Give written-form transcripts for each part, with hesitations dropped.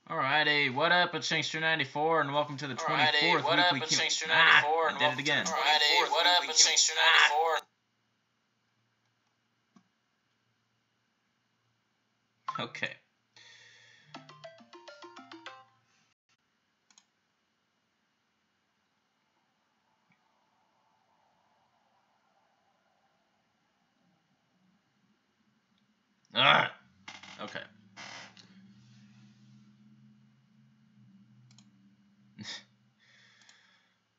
Alrighty, what up? It's Shankster94, and welcome to the 24th what up? weekly It's Q. Shankster94, and I did it again. Alrighty, what up? It's Shankster94. Okay. Ugh. Okay.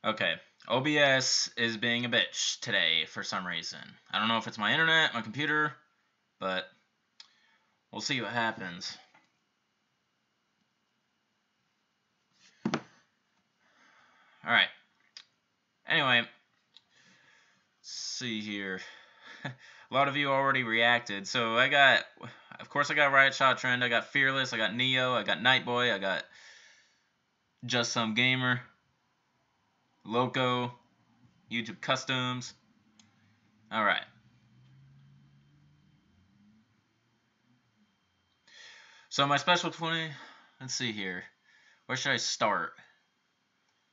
Okay. OBS is being a bitch today for some reason. I don't know if it's my internet, my computer, but we'll see what happens. Alright. Anyway, let's see here. A lot of you already reacted. So of course I got Riot Shot Trend, I got Fearless, I got Neo, I got Nightboy, I got Just Some Gamer, Loco, YouTube Customs. Alright. So my special 20, let's see here. Where should I start?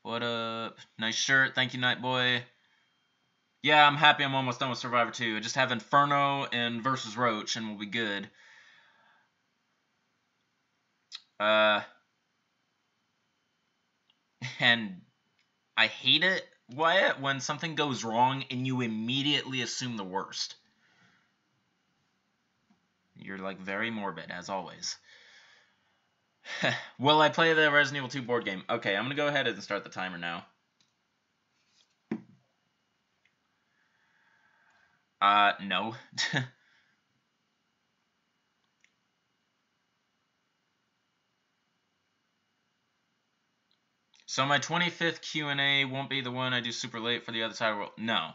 What up? Nice shirt. Thank you, Nightboy. Yeah, I'm happy I'm almost done with Survivor 2. I just have Inferno and Versus Roach and we'll be good. And I hate it, Wyatt, when something goes wrong and you immediately assume the worst. You're, like, very morbid, as always. Will I play the Resident Evil 2 board game? Okay, I'm going to go ahead and start the timer now. No. So my 25th Q&A won't be the one I do super late for the other side of the world. No.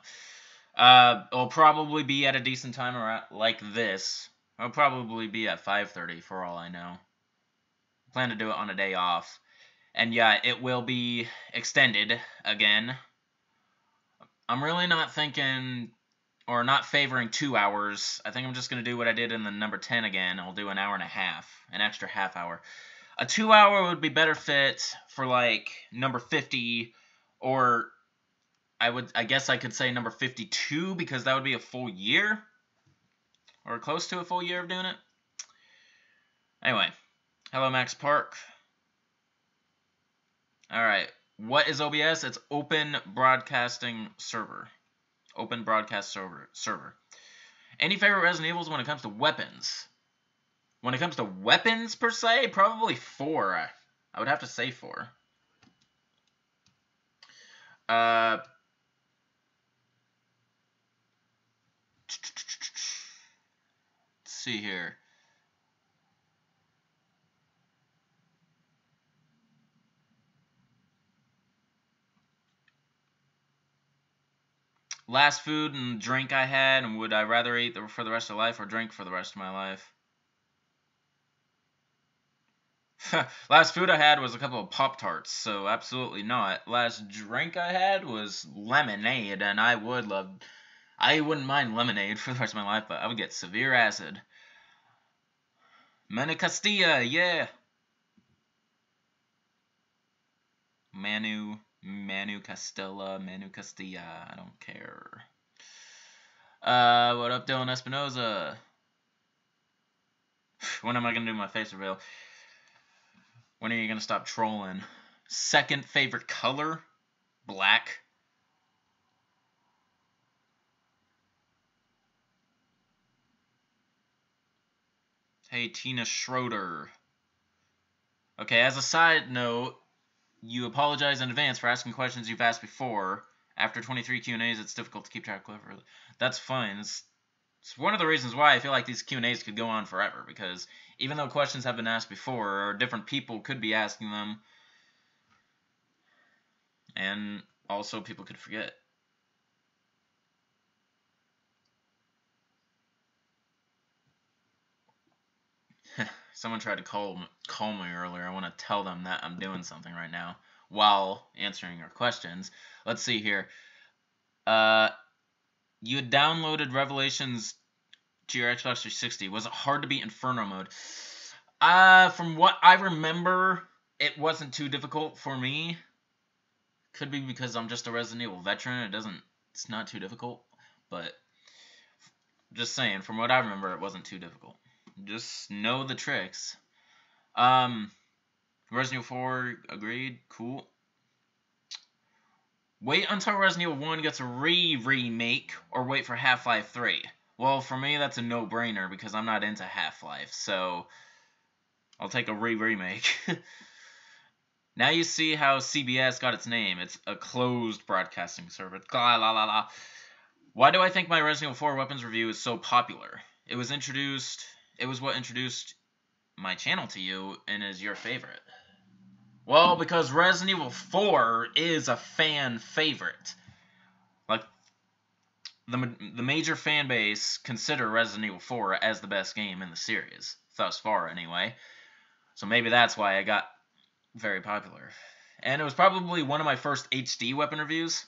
It'll probably be at a decent time around like this. It'll probably be at 5:30 for all I know. I plan to do it on a day off. And yeah, it will be extended again. I'm really not thinking or not favoring 2 hours. I think I'm just going to do what I did in the number 10 again. I'll do an hour and a half, an extra half hour. A 2 hour would be better fit for like number 50, or I guess I could say number 52, because that would be a full year, or close to a full year of doing it. Anyway, hello Max Park. Alright, what is OBS? It's Open Broadcasting Server. Open Broadcast Server. Any favorite Resident Evils when it comes to weapons? When it comes to weapons, per se, probably 4. I would have to say 4. Let's see here. Last food and drink I had, and would I rather eat for the rest of life or drink for the rest of my life? Last food I had was a couple of Pop-Tarts, so absolutely not. Last drink I had was lemonade, and I wouldn't mind lemonade for the rest of my life, but I would get severe acid. Manu Castilla, yeah! Manu Castilla, Manu Castilla, I don't care. What up, Dylan Espinoza? When am I gonna do my face reveal? When are you gonna stop trolling? Second favorite color? Black. Hey, Tina Schroeder. Okay, as a side note, you apologize in advance for asking questions you've asked before. After 23 Q&As, it's difficult to keep track of. That's fine. It's one of the reasons why I feel like these Q&As could go on forever, because even though questions have been asked before, or different people could be asking them, and also people could forget. Someone tried to call me earlier. I want to tell them that I'm doing something right now while answering your questions. Let's see here. You had downloaded Revelations to your Xbox 360. Was it hard to beat Inferno mode? From what I remember, it wasn't too difficult for me. Could be because I'm just a Resident Evil veteran. It's not too difficult. But, just saying, from what I remember, it wasn't too difficult. Just know the tricks. Resident Evil 4, agreed, cool. Wait until Resident Evil 1 gets a remake, or wait for Half-Life 3. Well, for me, that's a no-brainer, because I'm not into Half-Life, so I'll take a remake. Now you see how CBS got its name. It's a closed broadcasting service. La la la la. Why do I think my Resident Evil 4 weapons review is so popular? It was what introduced my channel to you and is your favorite. Well, because Resident Evil 4 is a fan favorite. Like, the major fan base consider Resident Evil 4 as the best game in the series. Thus far, anyway. So maybe that's why I got very popular. And it was probably one of my first HD weapon reviews.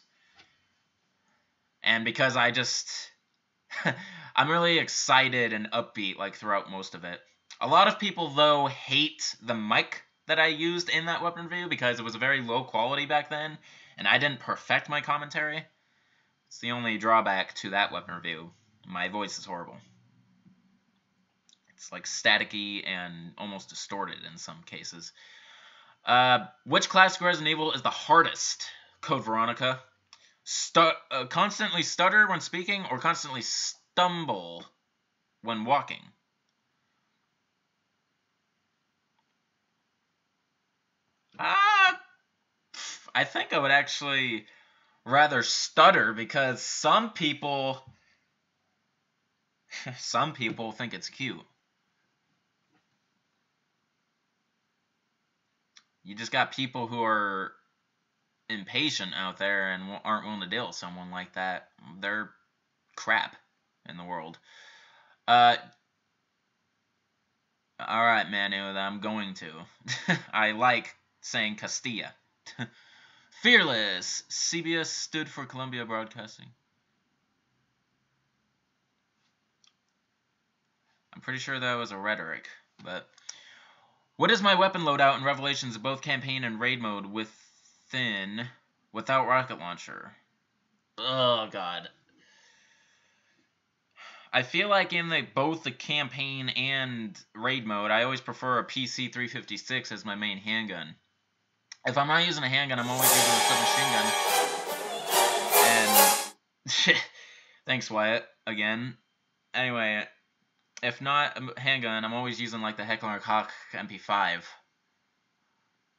And because I just... I'm really excited and upbeat, like, throughout most of it. A lot of people, though, hate the mic that I used in that weapon review because it was very low quality back then, and I didn't perfect my commentary. It's the only drawback to that weapon review. My voice is horrible. It's, like, staticky and almost distorted in some cases. Which classic Resident Evil is the hardest? Code Veronica. Constantly stutter when speaking or constantly stumble when walking? I think I would actually rather stutter because some people think it's cute. You just got people who are impatient out there and aren't willing to deal with someone like that. They're crap in the world. Alright, Manu, I'm going to. I like saying Castilla. Fearless. CBS stood for Columbia Broadcasting. I'm pretty sure that was a rhetoric, but... What is my weapon loadout in Revelations of both campaign and raid mode without rocket launcher? Oh, God. I feel like in both the campaign and raid mode, I always prefer a PC-356 as my main handgun. If I'm not using a handgun, I'm always using a submachine gun. And thanks, Wyatt, again. Anyway, if not a handgun, I'm always using like the Heckler & Koch MP5.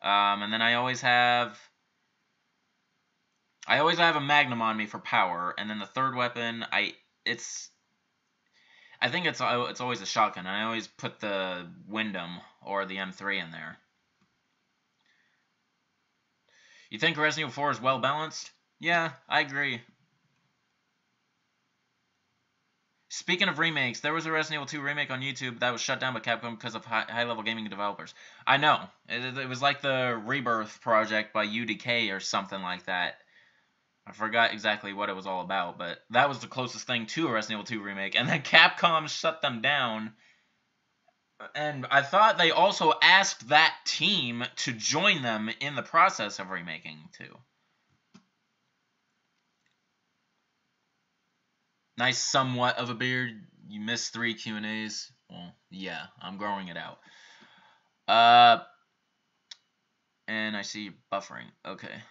And then I always have a Magnum on me for power, and then the third weapon, I think it's always a shotgun, and I always put the Wyndham or the M3 in there. You think Resident Evil 4 is well balanced? Yeah, I agree. Speaking of remakes, there was a Resident Evil 2 remake on YouTube that was shut down by Capcom because of high-level gaming developers. I know. It was like the Rebirth project by UDK or something like that. I forgot exactly what it was all about, but that was the closest thing to a Resident Evil 2 remake. And then Capcom shut them down. And I thought they also asked that team to join them in the process of remaking, too. Nice somewhat of a beard. You missed 3 Q&As. Well, yeah, I'm growing it out. And I see buffering. Okay.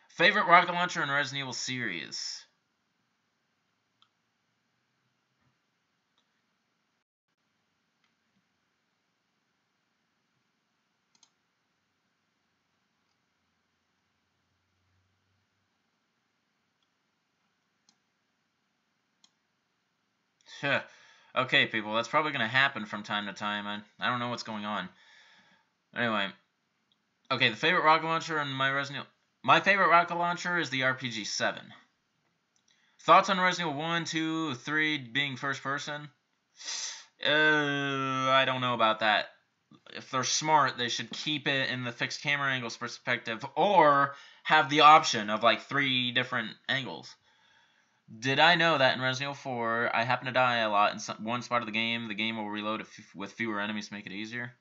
Favorite rocket launcher in Resident Evil series? Okay, people, that's probably going to happen from time to time. I don't know what's going on. Anyway. Okay, the favorite rocket launcher in my Resident Evil... My favorite rocket launcher is the RPG-7. Thoughts on Resident Evil 1, 2, 3 being first person? I don't know about that. If they're smart, they should keep it in the fixed camera angles perspective, or have the option of like 3 different angles. Did I know that in Resident Evil 4, I happen to die a lot in one spot of the game will reload with fewer enemies to make it easier?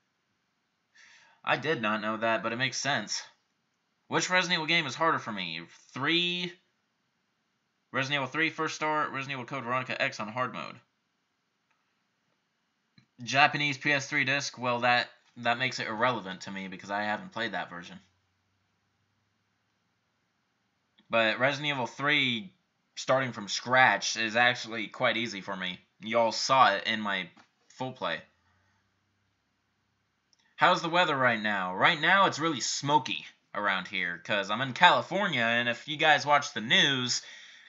I did not know that, but it makes sense. Which Resident Evil game is harder for me? 3... Resident Evil 3 First Start, Resident Evil Code Veronica X on hard mode. Japanese PS3 disc, well, that makes it irrelevant to me because I haven't played that version. But Resident Evil 3, starting from scratch, is actually quite easy for me. Y'all saw it in my full play. How's the weather right now? Right now, it's really smoky around here because I'm in California, and if you guys watch the news,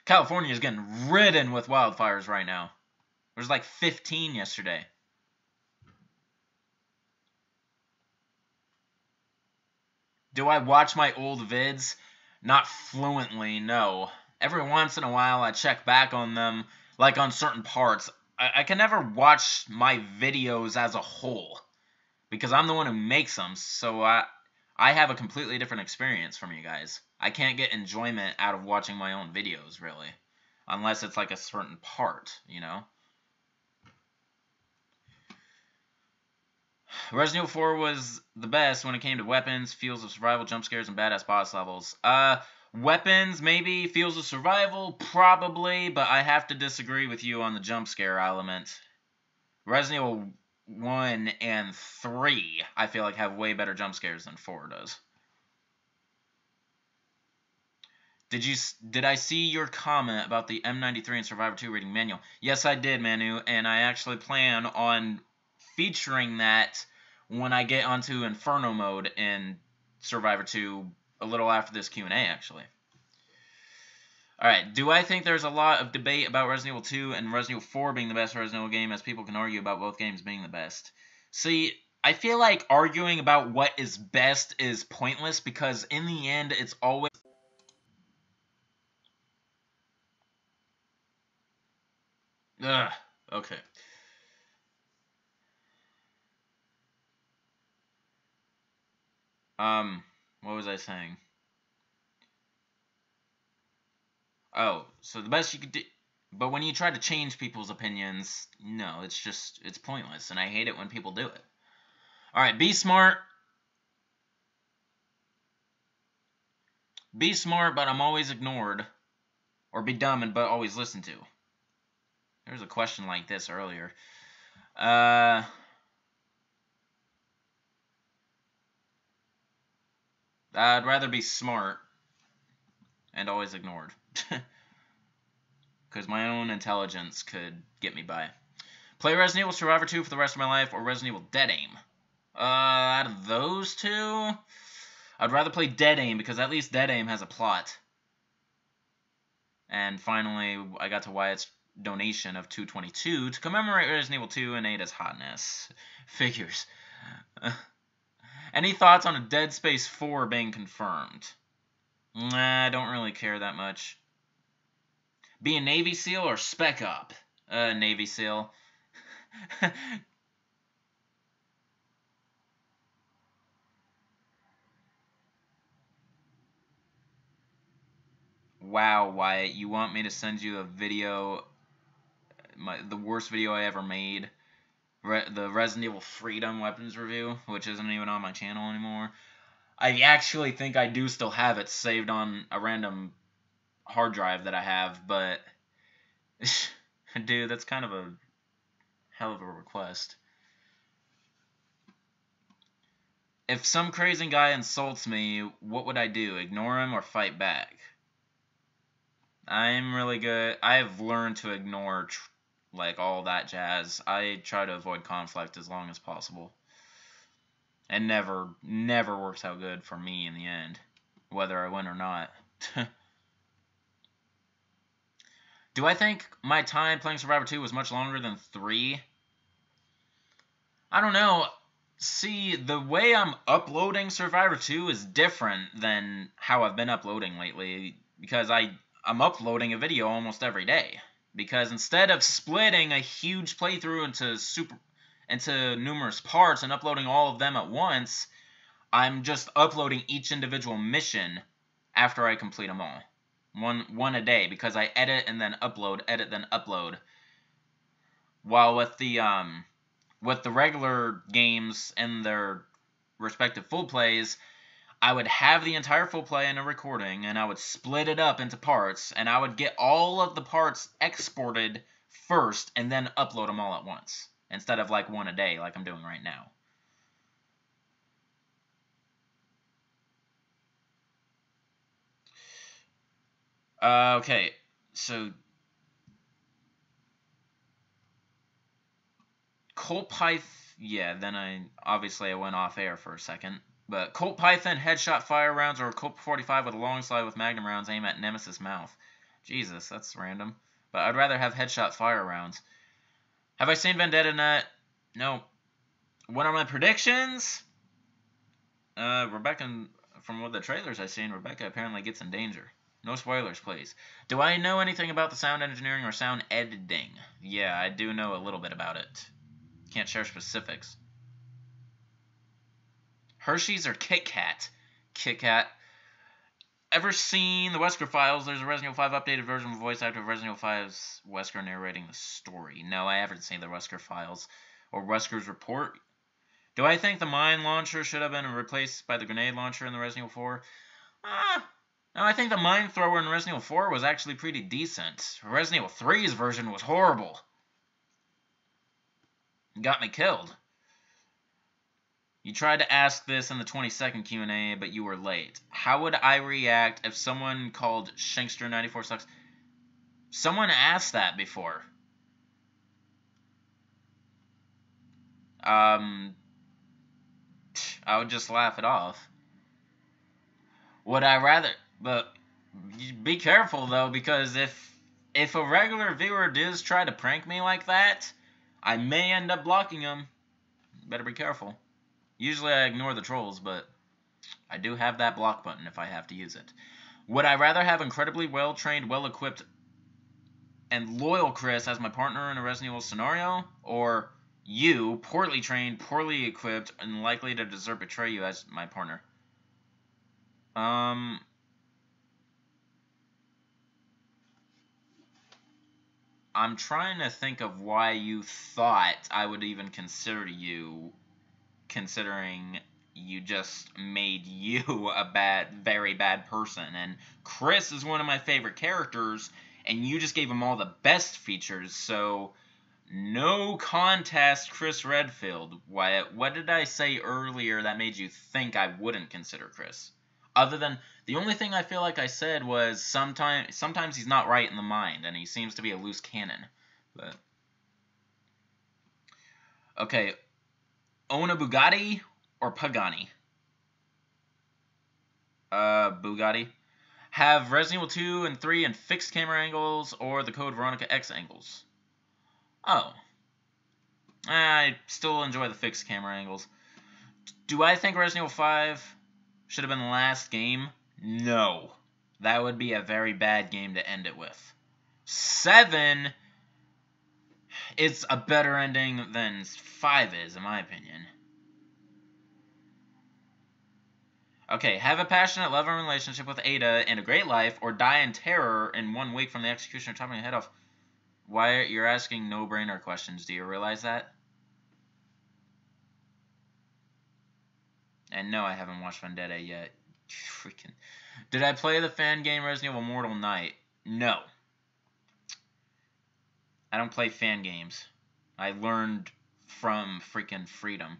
California is getting ridden with wildfires right now. There's like 15 yesterday. Do I watch my old vids? Not fluently, no. Every once in a while I check back on them, like on certain parts. I can never watch my videos as a whole, because I'm the one who makes them, so I have a completely different experience from you guys. I can't get enjoyment out of watching my own videos, really. Unless it's like a certain part, you know? Resident Evil 4 was the best when it came to weapons, feels of survival, jump scares, and badass boss levels. Weapons, maybe. Feels of survival, probably. But I have to disagree with you on the jump scare element. Resident Evil 1 and 3, I feel like, have way better jump scares than 4 does. Did I see your comment about the M93 and Survivor 2 reading manual? Yes, I did, Manu, and I actually plan on featuring that when I get onto Inferno mode in Survivor 2 a little after this Q&A, actually. Alright, do I think there's a lot of debate about Resident Evil 2 and Resident Evil 4 being the best Resident Evil game, as people can argue about both games being the best? See, I feel like arguing about what is best is pointless, because in the end, it's always... Ugh, okay. What was I saying? Oh, so the best you could do... But when you try to change people's opinions, no, it's pointless, and I hate it when people do it. Alright, be smart. Be smart, but I'm always ignored. Or be dumb, but always listened to. There was a question like this earlier. I'd rather be smart and always ignored. Because my own intelligence could get me by. Play Resident Evil Survivor 2 for the rest of my life, or Resident Evil Dead Aim? Out of those two, I'd rather play Dead Aim, because at least Dead Aim has a plot. And finally, I got to Wyatt's donation of $2.22 to commemorate Resident Evil 2 and Ada's hotness. Figures. Any thoughts on a Dead Space 4 being confirmed? Nah, I don't really care that much. Be a Navy SEAL or Spec Op? Navy SEAL. Wow, Wyatt, you want me to send you a video, the worst video I ever made, the Resident Evil Freedom weapons review, which isn't even on my channel anymore. I actually think I do still have it saved on a random hard drive that I have, but dude, that's kind of a hell of a request. If some crazy guy insults me, what would I do? Ignore him or fight back? I'm really good. I've learned to ignore like all that jazz. I try to avoid conflict as long as possible. And never works out good for me in the end, whether I win or not. Do I think my time playing Survivor 2 was much longer than 3? I don't know. See, the way I'm uploading Survivor 2 is different than how I've been uploading lately, because I'm uploading a video almost every day. Because instead of splitting a huge playthrough into numerous parts and uploading all of them at once, I'm just uploading each individual mission after I complete them all. One a day, because I edit and then upload, edit then upload. While with the regular games and their respective full plays, I would have the entire full play in a recording, and I would split it up into parts, and I would get all of the parts exported first, and then upload them all at once, instead of like one a day like I'm doing right now. Okay, so Colt Python, yeah, then I went off air for a second. But Colt Python headshot fire rounds or Colt 45 with a long slide with magnum rounds aim at Nemesis mouth. Jesus, that's random. But I'd rather have headshot fire rounds. Have I seen Vendetta Net? No. What are my predictions? Rebecca, from what the trailers I've seen, Rebecca apparently gets in danger. No spoilers, please. Do I know anything about the sound engineering or sound editing? Yeah, I do know a little bit about it. Can't share specifics. Hershey's or Kit Kat? Kit Kat. Ever seen the Wesker Files? There's a Resident Evil 5 updated version with voice actor of Resident Evil 5's Wesker narrating the story. No, I haven't seen the Wesker Files or Wesker's Report. Do I think the mine launcher should have been replaced by the grenade launcher in the Resident Evil 4? No, I think the mine thrower in Resident Evil 4 was actually pretty decent. Resident Evil 3's version was horrible. Got me killed. You tried to ask this in the 20-second Q&A, but you were late. How would I react if someone called Shankster94 sucks? Someone asked that before. I would just laugh it off. Would I rather... But be careful, though, because if a regular viewer does try to prank me like that, I may end up blocking them. Better be careful. Usually I ignore the trolls, but I do have that block button if I have to use it. Would I rather have incredibly well-trained, well-equipped, and loyal Chris as my partner in a Resident Evil scenario? Or you, poorly trained, poorly equipped, and likely to desert betray you as my partner? I'm trying to think of why you thought I would even consider you, considering you just made you a very bad person. And Chris is one of my favorite characters, and you just gave him all the best features, so no contest, Chris Redfield. What did I say earlier that made you think I wouldn't consider Chris? Other than, the only thing I feel like I said was sometimes he's not right in the mind, and he seems to be a loose cannon. But okay, own a Bugatti or Pagani? Bugatti. Have Resident Evil 2 and 3 in fixed camera angles or the Code Veronica X angles? Oh. I still enjoy the fixed camera angles. Do I think Resident Evil 5 should have been the last game? No. That would be a very bad game to end it with. 7 is a better ending than 5 is, in my opinion. Okay, have a passionate love and relationship with Ada and a great life, or die in terror in 1 week from the executioner chopping your head off. Why you're asking no-brainer questions? Do you realize that? And no, I haven't watched Vendetta yet. Freaking. Did I play the fan game Resident Evil Mortal Night? No. I don't play fan games. I learned from freaking Freedom.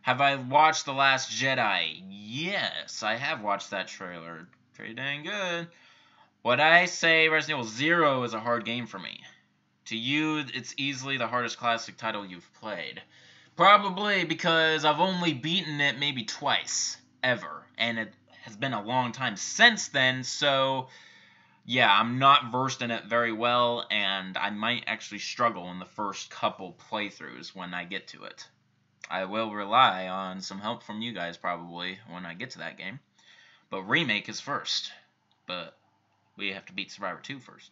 Have I watched The Last Jedi? Yes, I have watched that trailer. Pretty dang good. Would I say Resident Evil 0 is a hard game for me? To you, it's easily the hardest classic title you've played. Probably because I've only beaten it maybe twice, ever. And it has been a long time since then, so yeah, I'm not versed in it very well, and I might actually struggle in the first couple playthroughs when I get to it. I will rely on some help from you guys probably when I get to that game. But Remake is first. But we have to beat Survivor 2 first.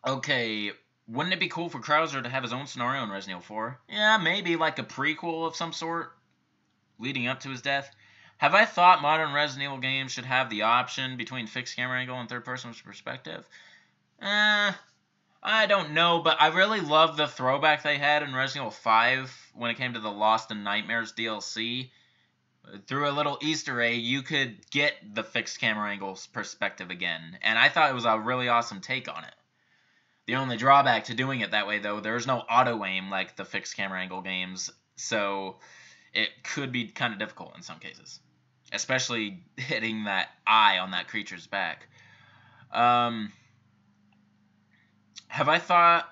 Okay, wouldn't it be cool for Krauser to have his own scenario in Resident Evil 4? Yeah, maybe like a prequel of some sort, leading up to his death. Have I thought modern Resident Evil games should have the option between fixed camera angle and third-person perspective? I don't know, but I really love the throwback they had in Resident Evil 5 when it came to the Lost in Nightmares DLC. Through a little Easter egg, you could get the fixed camera angles perspective again, and I thought it was a really awesome take on it. The only drawback to doing it that way, though, there's no auto-aim like the fixed camera angle games, so it could be kind of difficult in some cases. Especially hitting that eye on that creature's back. Have I thought,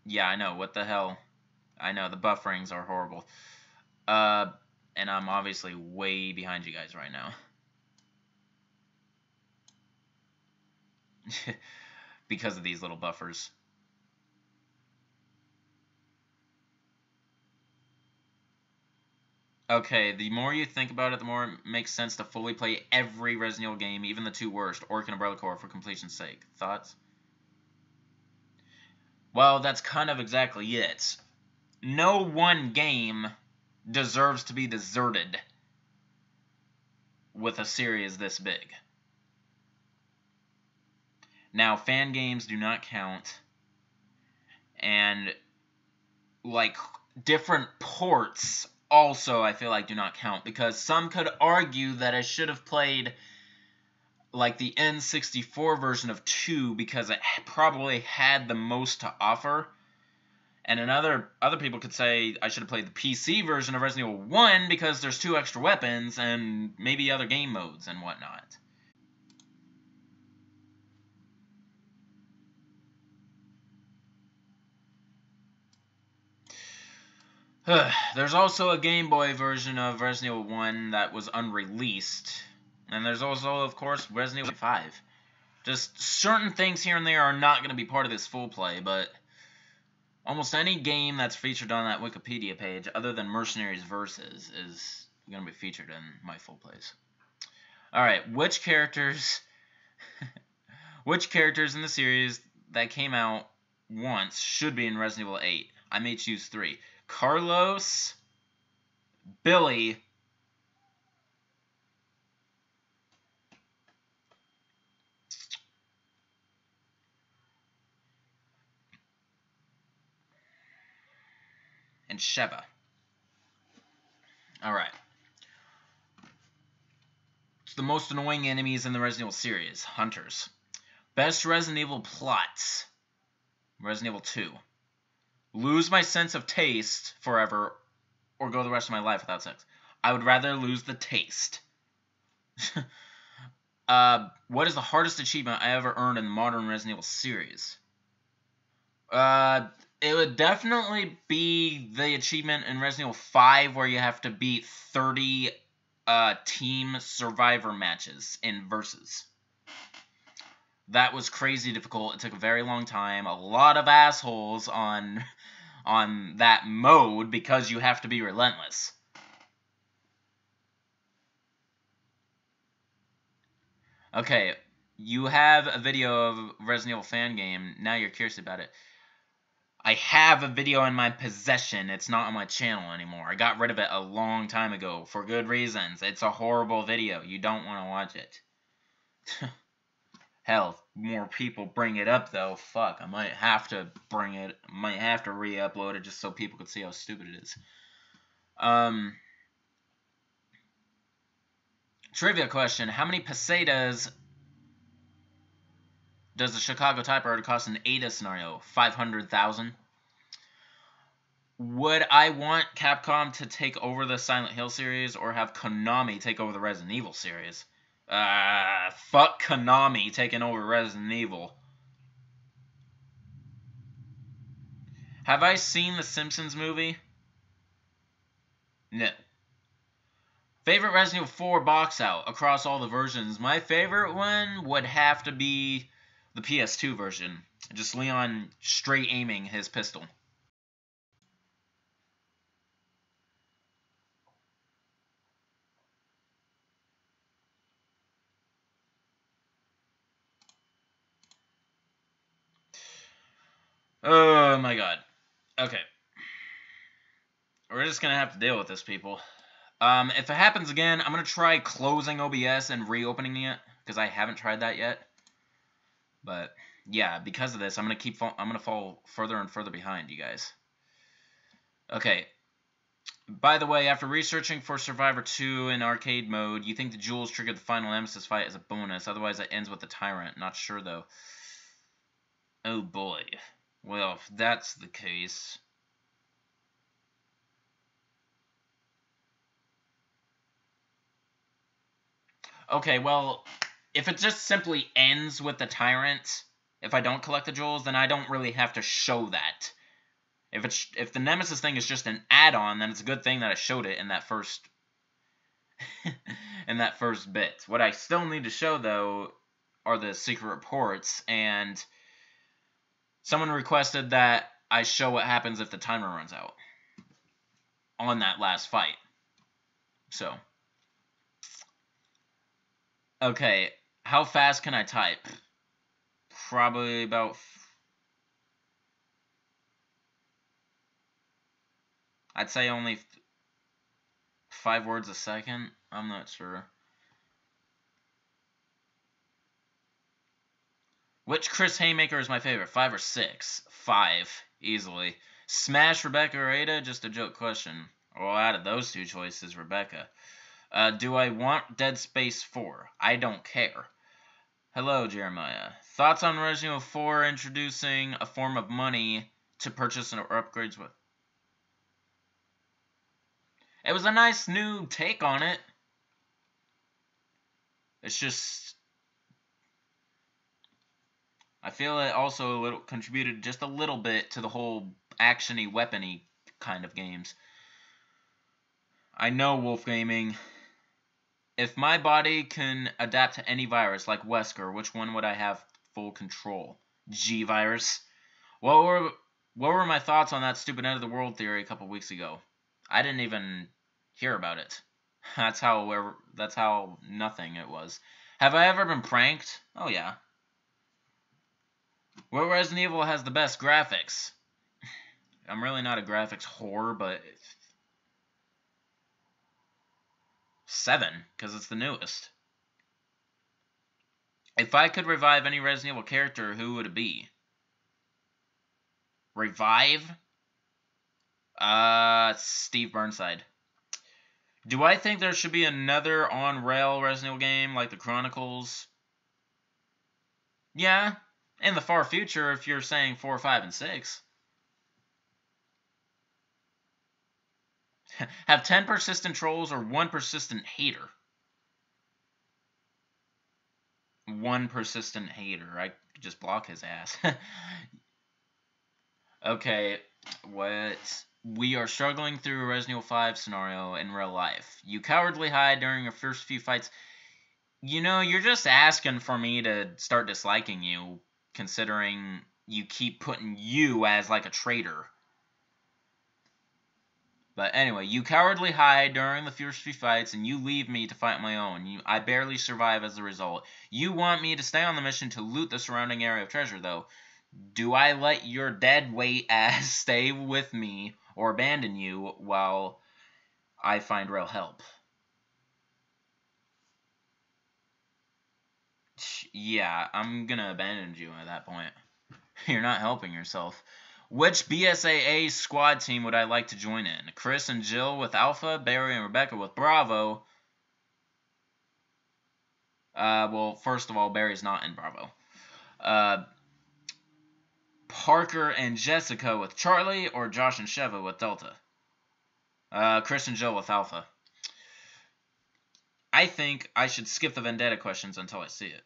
yeah, I know, what the hell. I know, the bufferings are horrible. And I'm obviously way behind you guys right now. Because of these little buffers. Okay, the more you think about it, the more it makes sense to fully play every Resident Evil game, even the two worst, Orc and Umbrella Corps, for completion's sake. Thoughts? Well, that's kind of exactly it. No one game deserves to be deserted with a series this big. Now, fan games do not count, and, like, different ports also, I feel like, do not count, because some could argue that I should have played, like, the N64 version of 2 because it probably had the most to offer, and other people could say I should have played the PC version of Resident Evil 1 because there's 2 extra weapons and maybe other game modes and whatnot. There's also a Game Boy version of Resident Evil 1 that was unreleased. And there's also, of course, Resident Evil 5. Just certain things here and there are not going to be part of this full play, but almost any game that's featured on that Wikipedia page, other than Mercenaries Versus, is going to be featured in my full plays. Alright, which characters in the series that came out once should be in Resident Evil 8? I may choose 3. Carlos, Billy, and Sheva. Alright. It's the most annoying enemies in the Resident Evil series. Hunters. Best Resident Evil plots. Resident Evil 2. Lose my sense of taste forever, or go the rest of my life without sex. I would rather lose the taste. What is the hardest achievement I ever earned in the modern Resident Evil series? It would definitely be the achievement in Resident Evil 5 where you have to beat 30 team survivor matches in Versus. That was crazy difficult. It took a very long time. A lot of assholes on that mode because you have to be relentless. Okay, you have a video of Resident Evil fan game. Now you're curious about it. I have a video in my possession. It's not on my channel anymore. I got rid of it a long time ago for good reasons. It's a horrible video. You don't want to watch it. Hell, more people bring it up though. Fuck, I might have to bring it. Might have to re-upload it just so people could see how stupid it is. Trivia question: how many pesetas does the Chicago typewriter cost in Ada scenario? 500,000. Would I want Capcom to take over the Silent Hill series or have Konami take over the Resident Evil series? Fuck Konami taking over Resident Evil. Have I seen the Simpsons movie? No. Favorite Resident Evil 4 box out across all the versions? My favorite one would have to be the PS2 version. Just Leon straight aiming his pistol. Oh my god. Okay. We're just gonna have to deal with this, people. If it happens again, I'm going to try closing OBS and reopening it, because I haven't tried that yet. But, yeah, because of this, I'm going to fall further and further behind, you guys. Okay. By the way, after researching for Survivor 2 in arcade mode, you think the jewels trigger the final nemesis fight as a bonus. Otherwise, it ends with the tyrant. Not sure, though. Oh, boy. Well, if that's the case... Okay, well, if it just simply ends with the tyrant, if I don't collect the jewels, then I don't really have to show that. If the nemesis thing is just an add-on, then it's a good thing that I showed it in that first in that first bit. What I still need to show, though, are the secret reports, and someone requested that I show what happens if the timer runs out on that last fight. So... Okay, how fast can I type? Probably about... I'd say only 5 words a second. I'm not sure. Which Chris Haymaker is my favorite? 5 or 6? 5, easily. Smash Rebecca or Ada? Just a joke question. Well, out of those two choices, Rebecca. Do I want Dead Space 4? I don't care. Hello, Jeremiah. Thoughts on Resident Evil 4 introducing a form of money to purchase or upgrades with? It was a nice new take on it. It's just... I feel it also contributed just a little bit to the whole action-y, weapon-y kind of games. I know, Wolf Gaming. If my body can adapt to any virus, like Wesker, which one would I have full control? G-Virus. What were my thoughts on that stupid end of the world theory a couple weeks ago? I didn't even hear about it. That's how nothing it was. Have I ever been pranked? Oh, yeah. What Resident Evil has the best graphics? I'm really not a graphics whore, but... 7, because it's the newest. If I could revive any Resident Evil character, who would it be? Revive? Steve Burnside. Do I think there should be another on-rail Resident Evil game, like the Chronicles? Yeah, in the far future, if you're saying 4, 5, and 6. Have 10 persistent trolls or 1 persistent hater? 1 persistent hater. I just block his ass. Okay, what? We are struggling through a Resident Evil 5 scenario in real life. You cowardly hide during your first few fights. You know, you're just asking for me to start disliking you, considering you keep putting you as like a traitor. But anyway, you cowardly hide during the first few fights, and you leave me to fight my own. I barely survive as a result. You want me to stay on the mission to loot the surrounding area of treasure, though. Do I let your dead weight ass stay with me, or abandon you while I find real help? Yeah, I'm gonna abandon you at that point. You're not helping yourself. Which BSAA squad team would I like to join in? Chris and Jill with Alpha, Barry and Rebecca with Bravo. Well, first of all, Barry's not in Bravo. Parker and Jessica with Charlie, or Josh and Sheva with Delta? Chris and Jill with Alpha. I think I should skip the Vendetta questions until I see it.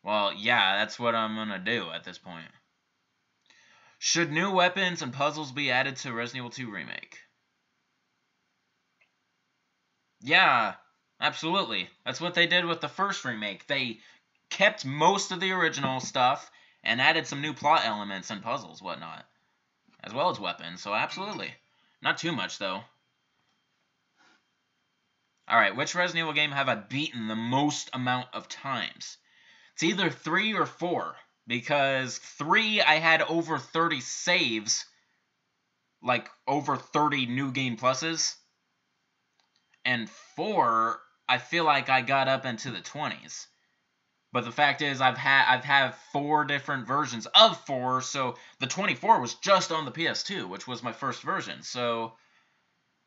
Well, yeah, that's what I'm gonna do at this point. Should new weapons and puzzles be added to Resident Evil 2 Remake? Yeah, absolutely. That's what they did with the first remake. They kept most of the original stuff and added some new plot elements and puzzles, whatnot, as well as weapons, so absolutely. Not too much, though. Alright, which Resident Evil game have I beaten the most amount of times? It's either 3 or 4, because 3 I had over 30 saves, like over 30 new game pluses, and 4, I feel like I got up into the 20s. But the fact is, I've had 4 different versions of 4, so the 24 was just on the PS2, which was my first version. So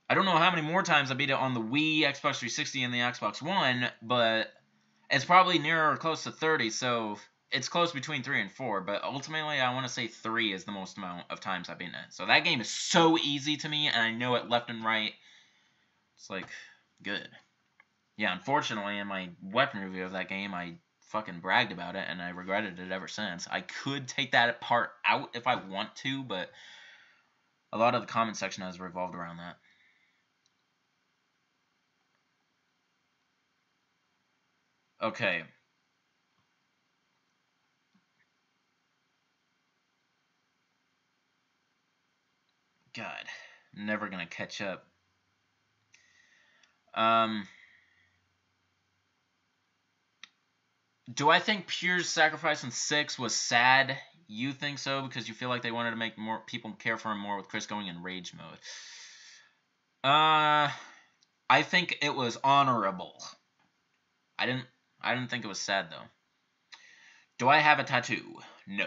I don't know how many more times I beat it on the Wii, Xbox 360, and the Xbox One, but it's probably nearer or close to 30, so it's close between 3 and 4, but ultimately I want to say 3 is the most amount of times I've beaten it. So that game is so easy to me, and I know it left and right. It's like, good. Yeah, unfortunately, in my weapon review of that game, I fucking bragged about it, and I regretted it ever since. I could take that part out if I want to, but a lot of the comment section has revolved around that. Okay. God, never gonna catch up. Do I think Pure's sacrifice in 6 was sad? You think so because you feel like they wanted to make more people care for him more with Chris going in rage mode. I think it was honorable. I didn't think it was sad though. Do I have a tattoo? No.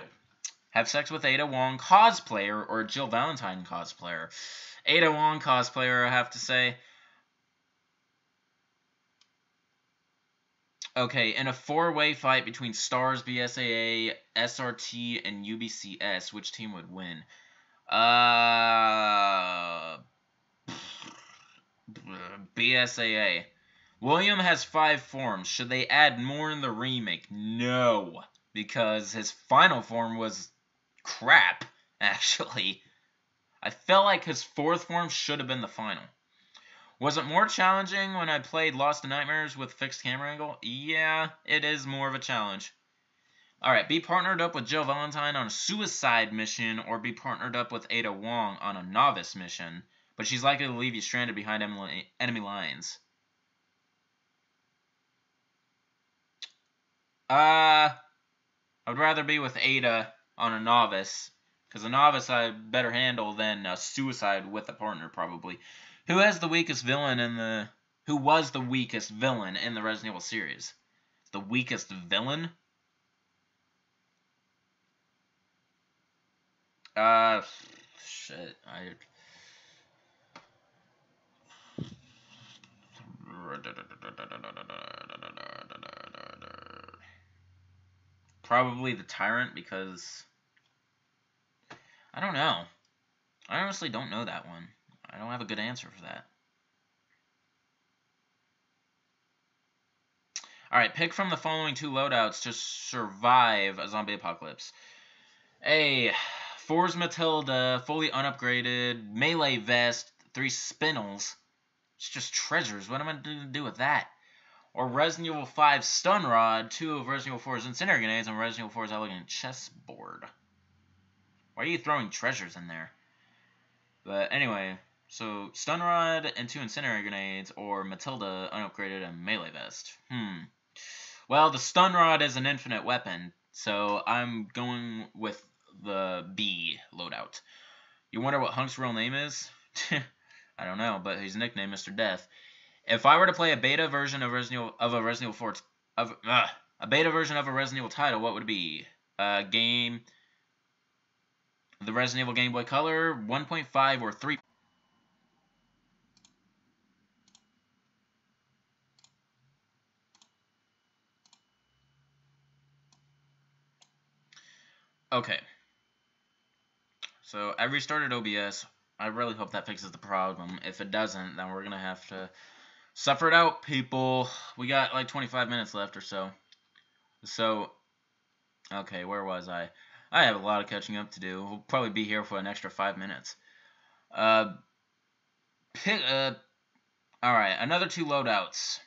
Have sex with Ada Wong cosplayer or Jill Valentine cosplayer? Ada Wong cosplayer, I have to say. Okay, in a 4-way fight between Stars, BSAA, SRT, and UBCS, which team would win? BSAA. William has 5 forms. Should they add more in the remake? No, because his final form was crap, actually. I felt like his 4th form should have been the final. Was it more challenging when I played Lost in Nightmares with fixed camera angle? Yeah, it is more of a challenge. Alright, be partnered up with Jill Valentine on a suicide mission, or be partnered up with Ada Wong on a novice mission, but she's likely to leave you stranded behind enemy lines. I would rather be with Ada on a novice, because a novice I better handle than a suicide with a partner, probably. Who was the weakest villain in the Resident Evil series? The weakest villain? Shit. Probably the Tyrant, because I don't know. I honestly don't know that one. I don't have a good answer for that. Alright, pick from the following 2 loadouts to survive a zombie apocalypse. A. Force Matilda, fully unupgraded, melee vest, 3 spinels. It's just treasures. What am I going to do with that? Or Resident Evil 5 Stun Rod, 2 of Resident Evil 4's Incendiary Grenades, and Resident Evil 4's Elegant Chessboard. Why are you throwing treasures in there? But anyway, so Stun Rod and 2 Incendiary Grenades, or Matilda unupgraded and melee vest. Well, the Stun Rod is an infinite weapon, so I'm going with the B loadout. You wonder what Hunk's real name is? I don't know, but his nickname Mr. Death. If I were to play a beta version of a Resident Evil title, what would it be? The Resident Evil Game Boy Color, 1.5 or 3. Okay. So I restarted OBS. I really hope that fixes the problem. If it doesn't, then we're going to have to suffer it out, people. We got like 25 minutes left or so. So, okay, where was I? I have a lot of catching up to do. We'll probably be here for an extra 5 minutes. Alright, another 2 loadouts.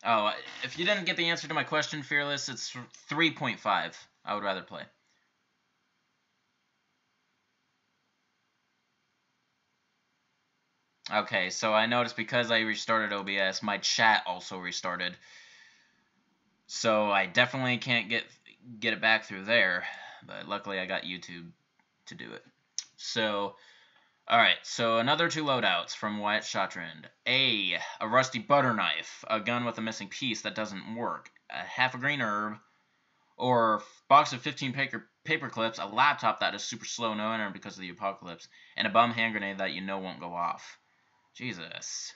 Oh, if you didn't get the answer to my question, Fearless, it's 3.5. I would rather play. Okay, so I noticed because I restarted OBS, my chat also restarted. So I definitely can't get it back through there, but luckily I got YouTube to do it. So, alright, so another 2 loadouts from Wyatt Shottrand. A rusty butter knife, a gun with a missing piece that doesn't work, a half a green herb, or box of 15 paper clips, a laptop that is super slow, no internet because of the apocalypse, and a bum hand grenade that you know won't go off. Jesus.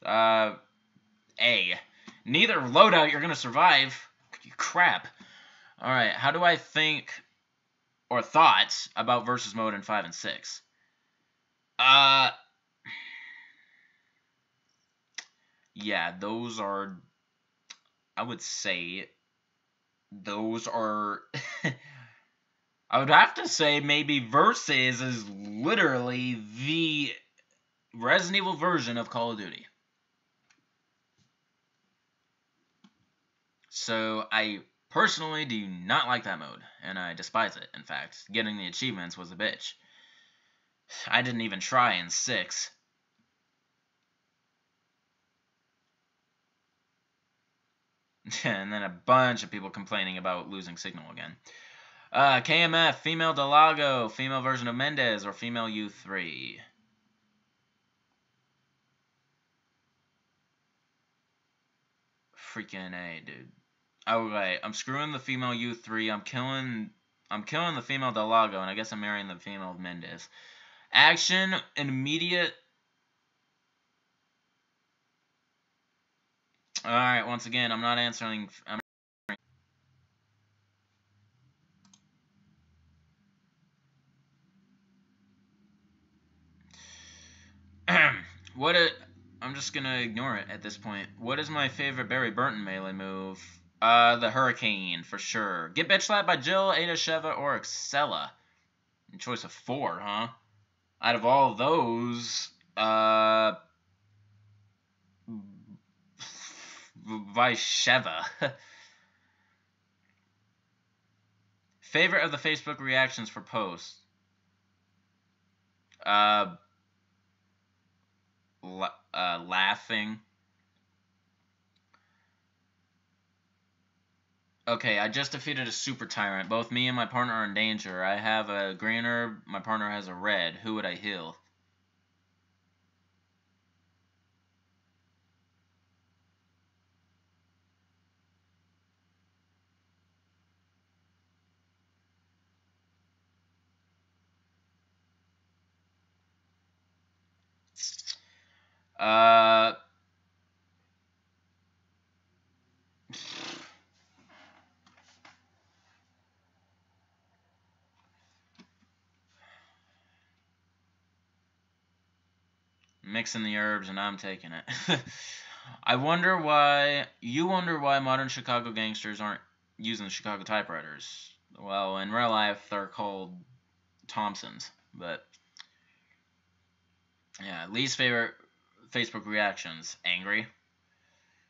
A. Neither loadout you're gonna survive. You crap. Alright, how do I think, or thoughts, about versus mode in 5 and 6? Yeah, those are, I would say, those are, I would have to say maybe Versus is literally the Resident Evil version of Call of Duty. So I personally do not like that mode, and I despise it. In fact, getting the achievements was a bitch. I didn't even try in 6. And then a bunch of people complaining about losing signal again. KMF, female Delago, female version of Mendez, or female U3. Freaking A, dude. Okay, I'm screwing the female U3. I'm killing the female Delago, and I guess I'm marrying the female Mendez. Action and immediate. Alright, once again, I'm not answering. I'm just gonna ignore it at this point. What is my favorite Barry Burton melee move? The Hurricane, for sure. Get bitch slapped by Jill, Ada, Sheva, or Excella. Choice of 4, huh? Out of all of those, Vaisheva. Favorite of the Facebook reactions for posts? Laughing. Okay, I just defeated a super tyrant. Both me and my partner are in danger. I have a green herb. My partner has a red. Who would I heal? Mixing the herbs and I'm taking it. You wonder why modern Chicago gangsters aren't using Chicago typewriters. Well, in real life, they're called Thompsons. But, yeah, least favorite Facebook reactions. Angry.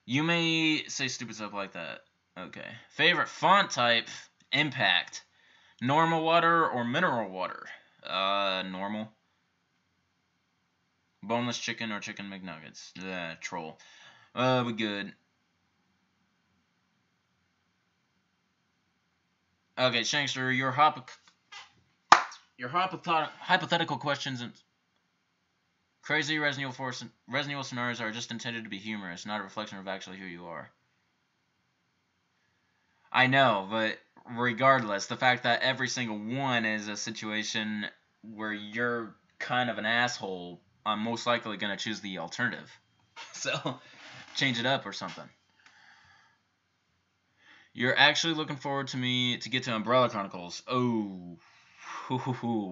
You may say stupid stuff like that. Okay. Favorite font type. Impact. Normal water or mineral water? Normal. Boneless chicken or chicken McNuggets? Troll. We good. Okay, Shankster, your hypothetical questions and crazy Resident Evil scenarios are just intended to be humorous, not a reflection of actually who you are. I know, but regardless, the fact that every single one is a situation where you're kind of an asshole, I'm most likely going to choose the alternative. So, change it up or something. You're actually looking forward to me to get to Umbrella Chronicles. Oh,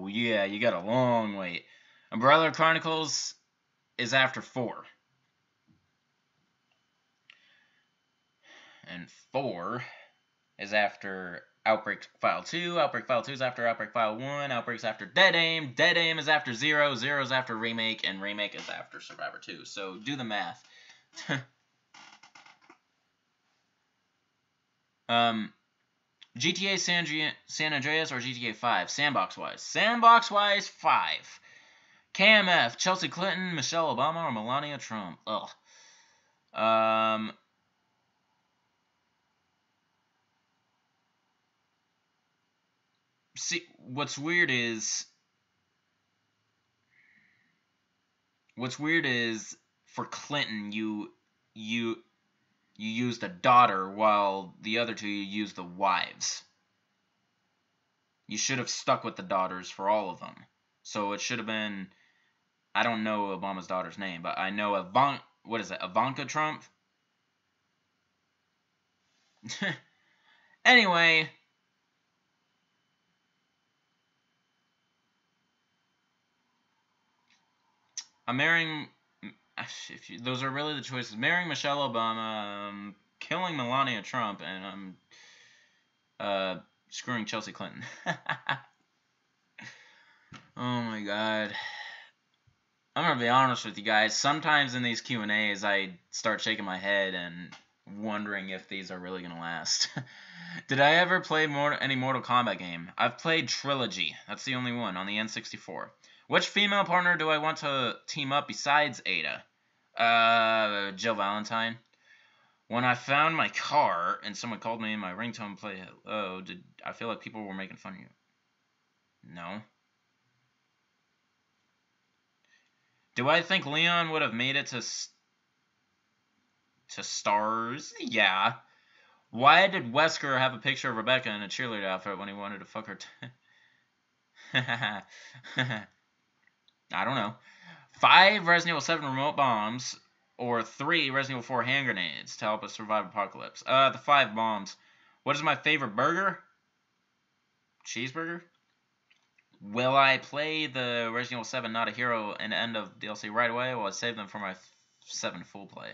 yeah, you got a long wait. Umbrella Chronicles is after 4. And 4 is after Outbreak File 2. Outbreak File 2 is after Outbreak File 1. Outbreak's after Dead Aim. Dead Aim is after 0. 0 is after Remake. And Remake is after Survivor 2. So do the math. GTA San Andreas or GTA 5? Sandbox-wise. Sandbox-wise, 5. KMF, Chelsea Clinton, Michelle Obama, or Melania Trump? Ugh. see, what's weird is for Clinton, you use the daughter, while the other two you use the wives. You should have stuck with the daughters for all of them. So it should have been, I don't know Obama's daughter's name, but I know Ivanka Trump? Anyway, I'm marrying, those are really the choices. Marrying Michelle Obama, killing Melania Trump, and I'm screwing Chelsea Clinton. Oh my god. I'm gonna be honest with you guys. Sometimes in these Q&As, I start shaking my head and wondering if these are really gonna last. Did I ever play any Mortal Kombat game? I've played Trilogy. That's the only one on the N64. Which female partner do I want to team up besides Ada? Jill Valentine. When I found my car and someone called me in my ringtone, play hello, did I feel like people were making fun of you? No. Do I think Leon would have made it to stars? Yeah. Why did Wesker have a picture of Rebecca in a cheerleader outfit when he wanted to fuck her? I don't know. 5 Resident Evil 7 remote bombs, or 3 Resident Evil 4 hand grenades to help us survive apocalypse. The 5 bombs. What is my favorite burger? Cheeseburger? Will I play the Resident Evil 7 Not a Hero and end of DLC right away, or will I save them for my 7 full play?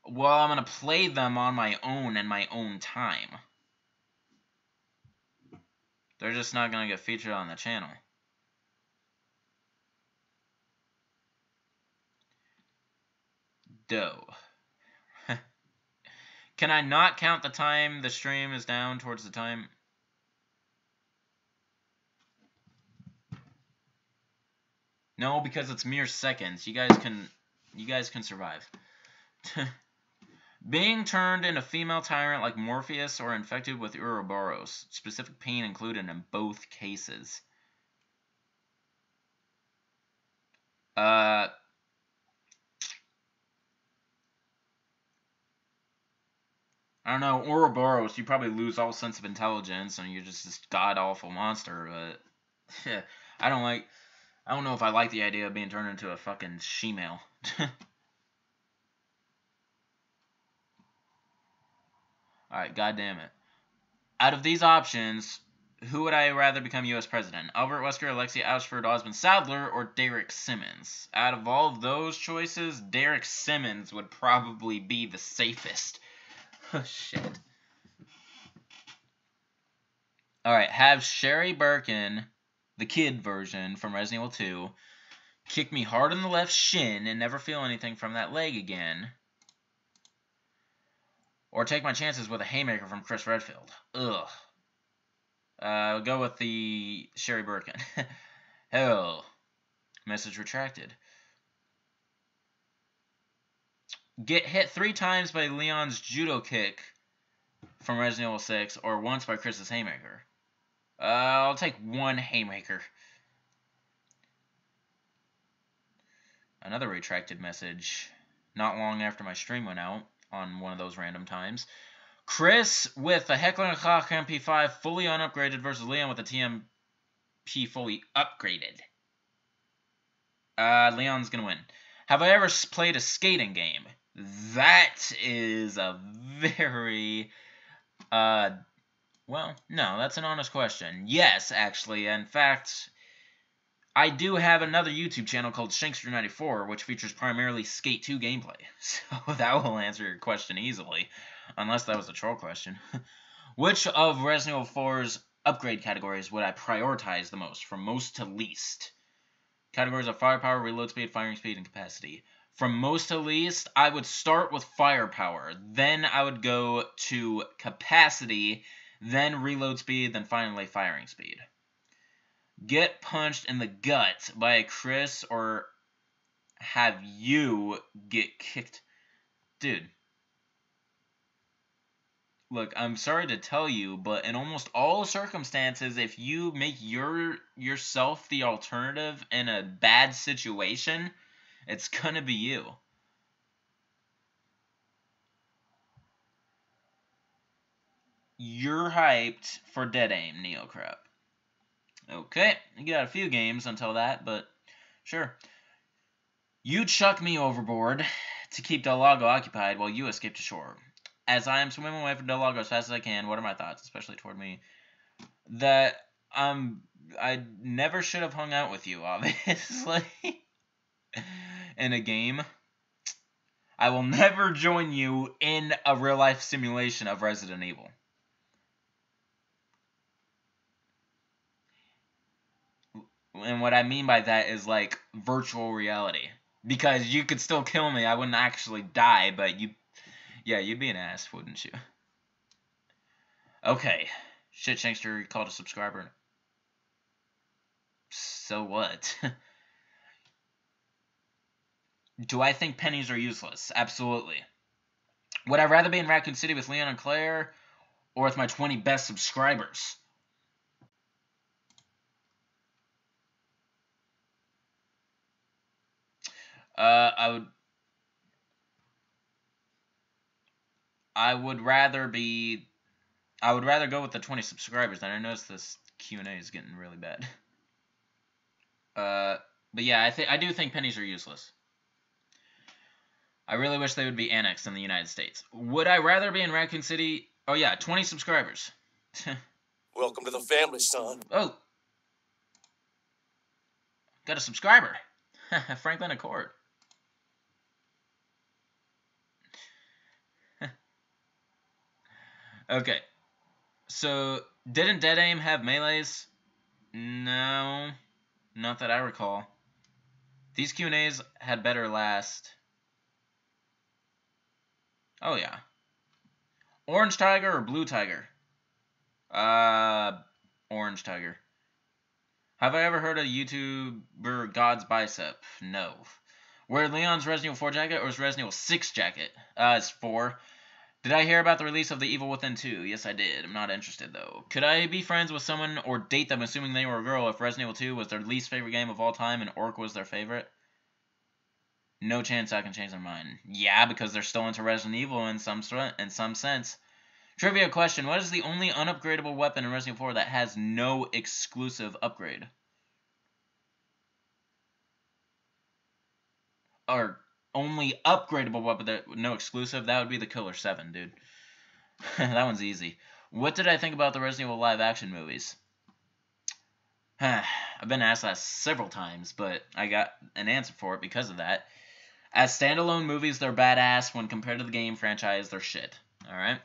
Well, I'm going to play them on my own in my own time. They're just not going to get featured on the channel. Dough. Can I not count the time the stream is down towards the time? No, because it's mere seconds. You guys can survive. Being turned into female tyrant like Morpheus or infected with Ouroboros. Specific pain included in both cases. I don't know, Ouroboros, you probably lose all sense of intelligence and you're just this god-awful monster, but I don't know if I like the idea of being turned into a fucking she-male. Alright, goddamn it. Out of these options, who would I rather become U.S. president? Albert Wesker, Alexia Ashford, Osmond Sadler, or Derek Simmons? Out of all of those choices, Derek Simmons would probably be the safest. Oh, shit. Alright, have Sherry Birkin, the kid version from Resident Evil 2, kick me hard in the left shin and never feel anything from that leg again. Or take my chances with a haymaker from Chris Redfield. Ugh. I'll go with the Sherry Birkin. Hell. Message retracted. Get hit 3 times by Leon's judo kick from Resident Evil 6, or once by Chris's haymaker. I'll take 1 haymaker. Another retracted message. Not long after my stream went out, on one of those random times. Chris with a Heckler & Koch MP5 fully unupgraded versus Leon with a TMP fully upgraded. Leon's gonna win. Have I ever played a skating game? That is a very, well, no, that's an honest question. Yes, actually. In fact, I do have another YouTube channel called Shankster94, which features primarily Skate 2 gameplay. So that will answer your question easily. Unless that was a troll question. Which of Resident Evil 4's upgrade categories would I prioritize the most, from most to least? Categories of firepower, reload speed, firing speed, and capacity. From most to least, I would start with firepower. Then I would go to capacity, then reload speed, then finally firing speed. Get punched in the gut by a Chris, or have you get kicked? Dude. look, I'm sorry to tell you, but in almost all circumstances, if you make yourself the alternative in a bad situation, it's gonna be you. You're hyped for Dead Aim, Neocrap. Okay, you got a few games until that, but sure. You chuck me overboard to keep Del Lago occupied while you escape to shore. As I am swimming away from Del Lago as fast as I can, what are my thoughts, especially toward me? That I never should have hung out with you, obviously, in a game. I will never join you in a real-life simulation of Resident Evil. And what I mean by that is, like, virtual reality. Because you could still kill me, I wouldn't actually die, but yeah, you'd be an ass, wouldn't you? Okay. Shit, Shankster, you called a subscriber. So what? Do I think pennies are useless? Absolutely. Would I rather be in Raccoon City with Leon and Claire, or with my 20 best subscribers? I would rather go with the 20 subscribers. And I noticed this Q&A is getting really bad. But yeah, I do think pennies are useless. I really wish they would be annexed in the United States. Would I rather be in Raccoon City? Oh yeah, 20 subscribers. Welcome to the family, son. Oh. Got a subscriber. Franklin Accord. Okay. So, didn't Dead Aim have melees? No. Not that I recall. These Q&As had better last. Oh, yeah. Orange Tiger or Blue Tiger? Orange Tiger. Have I ever heard of YouTuber God's Bicep? No. Wear Leon's Resident Evil 4 jacket or his Resident Evil 6 jacket? It's 4. Did I hear about the release of The Evil Within 2? Yes, I did. I'm not interested, though. Could I be friends with someone or date them assuming they were a girl if Resident Evil 2 was their least favorite game of all time and Orc was their favorite? No chance I can change their mind. Yeah, because they're still into Resident Evil in some sense. Trivia question. What is the only unupgradable weapon in Resident Evil 4 that has no exclusive upgrade? Or only upgradable weapon that no exclusive? That would be the Killer 7, dude. That one's easy. What did I think about the Resident Evil live-action movies? I've been asked that several times, but I got an answer for it because of that. As standalone movies, they're badass. When compared to the game franchise, they're shit. Alright?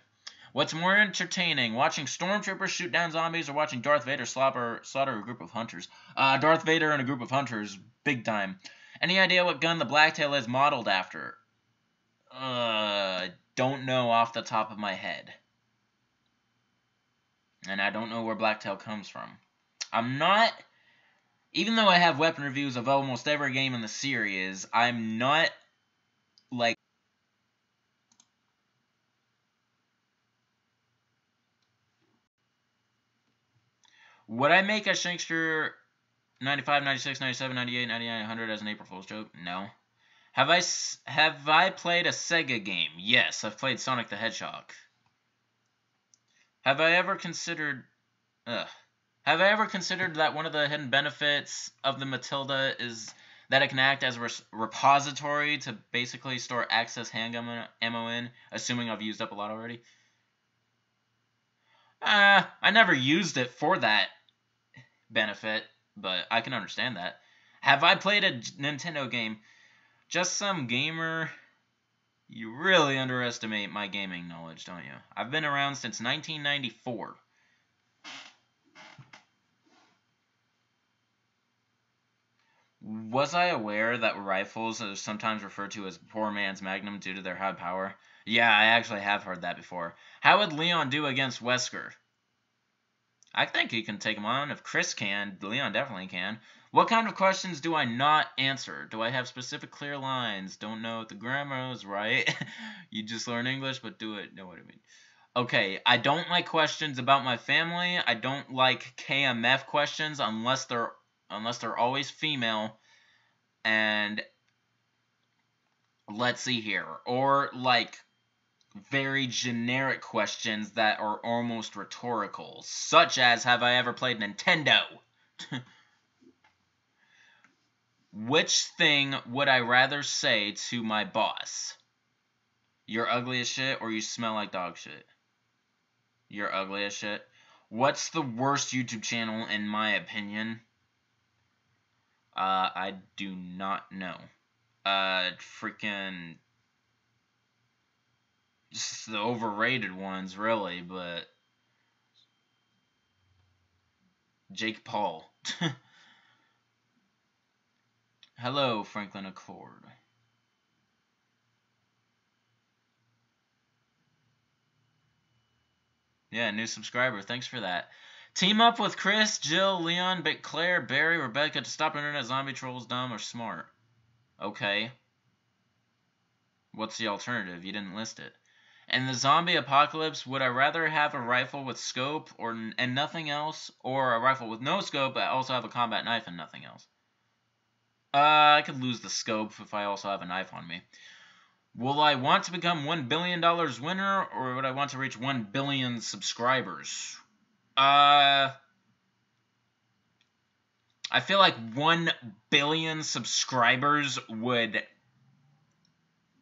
What's more entertaining, watching stormtroopers shoot down zombies or watching Darth Vader slaughter a group of hunters? Darth Vader and a group of hunters, big time. Any idea what gun the Blacktail is modeled after? Don't know off the top of my head. And I don't know where Blacktail comes from. I'm not... Even though I have weapon reviews of almost every game in the series, I'm not, like... Would I make a Shankster 95, 96, 97, 98, 99, 100 as an April Fool's joke? No. Have I played a Sega game? Yes, I've played Sonic the Hedgehog. Have I ever considered that one of the hidden benefits of the Matilda is that it can act as a repository to basically store access handgun ammo in, assuming I've used up a lot already? I never used it for that benefit, but I can understand that. Have I played a Nintendo game? Just some gamer. You really underestimate my gaming knowledge, don't you? I've been around since 1994. Was I aware that rifles are sometimes referred to as poor man's magnum due to their high power? Yeah, I actually have heard that before. How would Leon do against Wesker? I think he can take him on. If Chris can, Leon definitely can. What kind of questions do I not answer? Do I have specific clear lines? Don't know if the grammar is right. You just learn English, but do it. Know what I mean. Okay, I don't like questions about my family. I don't like KMF questions unless they're always female. And let's see here. Or like very generic questions that are almost rhetorical, such as, have I ever played Nintendo? Which thing would I rather say to my boss? You're ugly as shit, or you smell like dog shit? You're ugly as shit. What's the worst YouTube channel in my opinion? I do not know. Freaking just the overrated ones, really, but Jake Paul. Hello, Franklin Accord. Yeah, new subscriber. Thanks for that. Team up with Chris, Jill, Leon, Claire, Barry, Rebecca to stop internet zombie trolls, dumb or smart. Okay. What's the alternative? You didn't list it. In the zombie apocalypse, would I rather have a rifle with scope and nothing else, or a rifle with no scope but also have a combat knife and nothing else? I could lose the scope if I also have a knife on me. Will I want to become $1 billion winner, or would I want to reach 1 billion subscribers? I feel like 1 billion subscribers would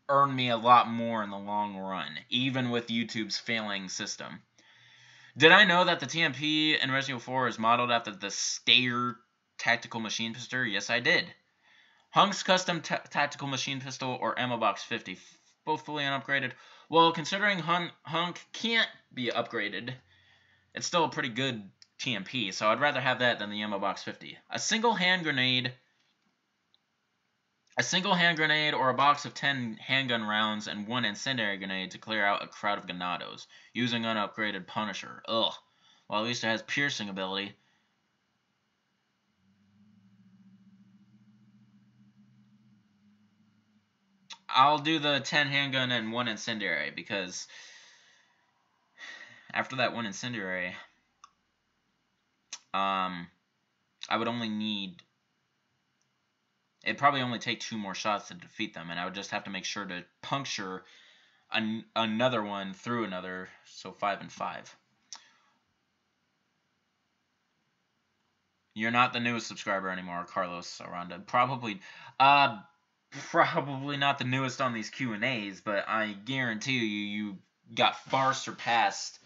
earn me a lot more in the long run, even with YouTube's failing system. Did I know that the TMP in Resident Evil 4 is modeled after the Steyr tactical machine pistol? Yes, I did. Hunk's custom tactical machine pistol or ammo box 50, both fully unupgraded. Well, considering Hunk can't be upgraded, it's still a pretty good TMP, so I'd rather have that than the ammo box 50. A single hand grenade or a box of 10 handgun rounds and 1 incendiary grenade to clear out a crowd of ganados, using unupgraded Punisher. Ugh. Well, at least it has piercing ability. I'll do the 10 handgun and 1 incendiary, because after that 1 incendiary, I would only need... It'd probably only take 2 more shots to defeat them, and I would just have to make sure to puncture another one through another, so 5 and 5. You're not the newest subscriber anymore, Carlos Aranda. Probably not the newest on these Q&As, but I guarantee you got far surpassed,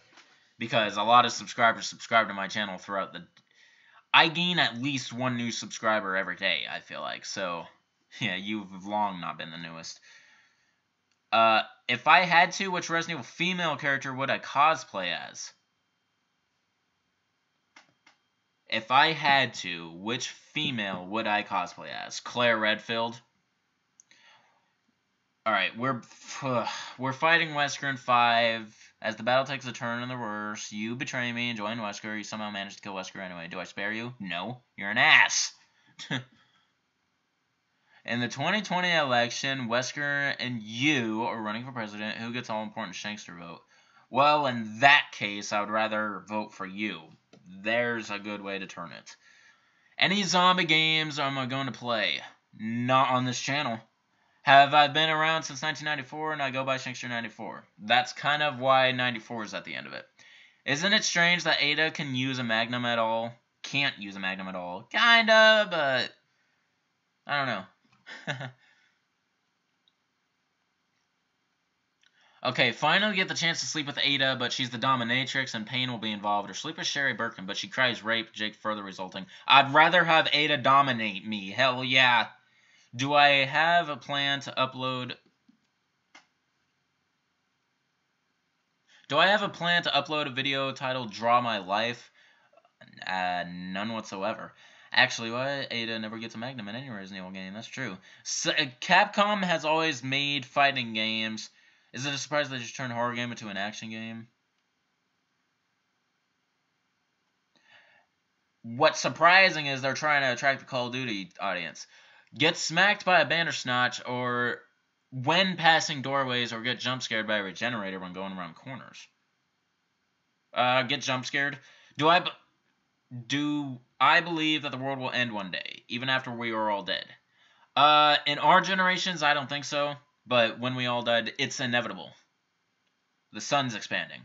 because a lot of subscribers subscribe to my channel throughout the... I gain at least 1 new subscriber every day, I feel like. So, yeah, you've long not been the newest. If I had to, which Resident Evil female character would I cosplay as? If I had to, which female would I cosplay as? Claire Redfield? Alright, we're fighting Wesker in 5. As the battle takes a turn in the reverse, you betray me and join Wesker. You somehow manage to kill Wesker anyway. Do I spare you? No. You're an ass. In the 2020 election, Wesker and you are running for president. Who gets all-important Shankster vote? Well, in that case, I would rather vote for you. There's a good way to turn it. Any zombie games am I going to play? Not on this channel. Have I been around since 1994 and I go by Shankster94? That's kind of why 94 is at the end of it. Isn't it strange that Ada can use a Magnum at all? Can't use a Magnum at all. Kinda, but... I don't know. Okay, finally get the chance to sleep with Ada, but she's the dominatrix and pain will be involved. Or sleep with Sherry Birkin, but she cries rape, Jake further resulting. I'd rather have Ada dominate me. Hell yeah. Do I have a plan to upload... a video titled Draw My Life? None whatsoever. Actually, why Ada never gets a Magnum in any Resident Evil game? That's true. Capcom has always made fighting games. Is it a surprise they just turned a horror game into an action game? What's surprising is they're trying to attract the Call of Duty audience. Get smacked by a Bandersnatch, or when passing doorways, or get jump scared by a regenerator when going around corners. Get jump scared. Do I believe that the world will end one day, even after we are all dead? In our generations, I don't think so. But when we all died, it's inevitable. The sun's expanding.